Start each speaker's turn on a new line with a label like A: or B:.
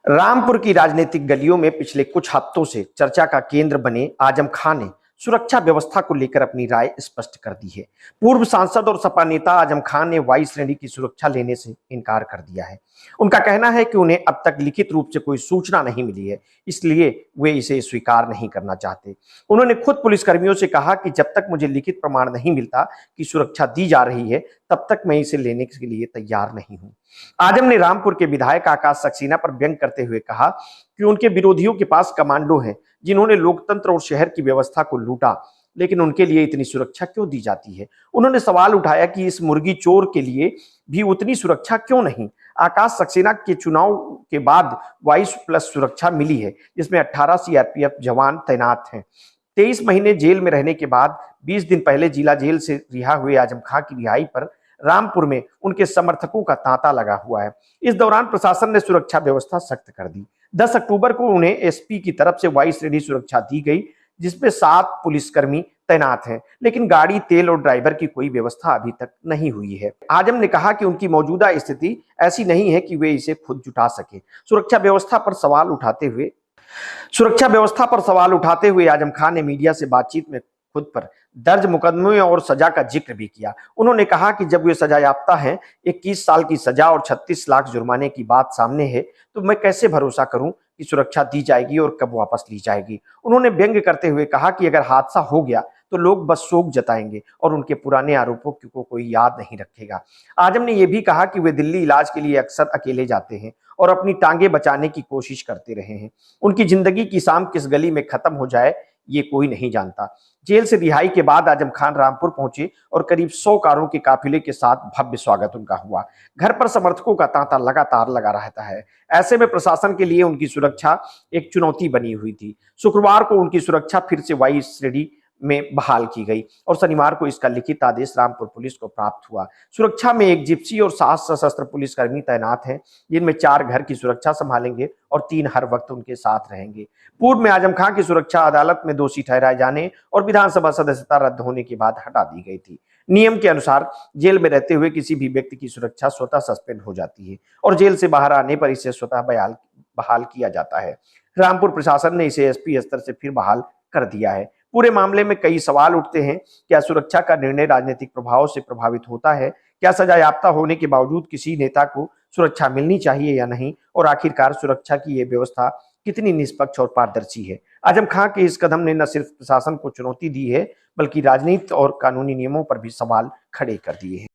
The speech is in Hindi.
A: रामपुर की राजनीतिक गलियों में पिछले कुछ हफ्तों से चर्चा का केंद्र बने आजम खान ने सुरक्षा व्यवस्था को लेकर अपनी राय स्पष्ट कर दी है। पूर्व सांसद और सपा नेता आजम खान ने वायु श्रेणी की सुरक्षा लेने से इनकार कर दिया है। उनका कहना है कि उन्हें अब तक लिखित रूप से कोई सूचना नहीं मिली है, इसलिए वे इसे स्वीकार नहीं करना चाहते। उन्होंने खुद पुलिसकर्मियों से कहा कि जब तक मुझे लिखित प्रमाण नहीं मिलता कि सुरक्षा दी जा रही है, तब तक मैं इसे लेने के लिए तैयार नहीं हूं। आजम ने रामपुर के विधायक आकाश सक्सेना पर व्यंग करते हुए कहा कि उनके विरोधियों के पास कमांडो हैं जिन्होंने लोकतंत्र और शहर की व्यवस्था को लूटा, लेकिन उनके लिए इतनी सुरक्षा क्यों दी जाती है। उन्होंने सवाल उठाया कि इस मुर्गी चोर के लिए भी उतनी सुरक्षा क्यों नहीं। आकाश सक्सेना के चुनाव के बाद 22+ सुरक्षा मिली है, जिसमें 18 सीआरपीएफ जवान तैनात हैं। 23 महीने जेल में रहने के बाद 20 दिन पहले जिला जेल से रिहा हुए आजम खां की रिहाई पर रामपुर में उनके समर्थकों का तांता लगा हुआ है। इस दौरान प्रशासन ने सुरक्षा व्यवस्था सख्त कर दी। 10 अक्टूबर को उन्हें एसपी की तरफ से वायु श्रेणी सुरक्षा दी गई, जिसमें 7 पुलिसकर्मी तैनात हैं, लेकिन गाड़ी, तेल और ड्राइवर की कोई व्यवस्था अभी तक नहीं हुई है। आजम ने कहा कि उनकी मौजूदा स्थिति ऐसी नहीं है कि वे इसे खुद जुटा सके। सुरक्षा व्यवस्था पर सवाल उठाते हुए आजम खान ने मीडिया से बातचीत में खुद पर दर्ज मुकदमे और सजा का जिक्र भी किया। उन्होंने कहा कि जब वे सजा याफ्ता हैं, 21 साल की सजा और 36 लाख जुर्माने की बात सामने है, तो मैं कैसे भरोसा करूं कि सुरक्षा दी जाएगी और कब वापस ली जाएगी। उन्होंने व्यंग्य करते हुए कहा कि अगर हादसा हो गया तो लोग बस शोक जताएंगे और उनके पुराने आरोपों को कोई याद नहीं रखेगा। आजम ने यह भी कहा कि वे दिल्ली इलाज के लिए अक्सर अकेले जाते हैं और अपनी टांगे बचाने की कोशिश करते रहे हैं। उनकी जिंदगी की शाम किस गली में खत्म हो जाए, ये कोई नहीं जानता। जेल से रिहाई के बाद आजम खान रामपुर पहुंचे और करीब 100 कारों के काफिले के साथ भव्य स्वागत उनका हुआ। घर पर समर्थकों का तांता लगातार लगा रहता है। ऐसे में प्रशासन के लिए उनकी सुरक्षा एक चुनौती बनी हुई थी। शुक्रवार को उनकी सुरक्षा फिर से वायु श्रेणी में बहाल की गई और शनिवार को इसका लिखित आदेश रामपुर पुलिस को प्राप्त हुआ। सुरक्षा में एक जिप्सी और 7 सशस्त्र पुलिसकर्मी तैनात हैं, जिनमें 4 घर की सुरक्षा संभालेंगे और 3 हर वक्त उनके साथ रहेंगे। पूर्व में आजम खां की सुरक्षा अदालत में दोषी ठहराए जाने और विधानसभा सदस्यता रद्द होने के बाद हटा दी गई थी। नियम के अनुसार जेल में रहते हुए किसी भी व्यक्ति की सुरक्षा स्वतः सस्पेंड हो जाती है और जेल से बाहर आने पर इसे स्वतः बहाल किया जाता है। रामपुर प्रशासन ने इसे एसपी स्तर से फिर बहाल कर दिया है। पूरे मामले में कई सवाल उठते हैं। क्या सुरक्षा का निर्णय राजनीतिक प्रभाव से प्रभावित होता है? क्या सजा याफ्ता होने के बावजूद किसी नेता को सुरक्षा मिलनी चाहिए या नहीं? और आखिरकार सुरक्षा की यह व्यवस्था कितनी निष्पक्ष और पारदर्शी है? आजम खां के इस कदम ने न सिर्फ प्रशासन को चुनौती दी है, बल्कि राजनीति और कानूनी नियमों पर भी सवाल खड़े कर दिए हैं।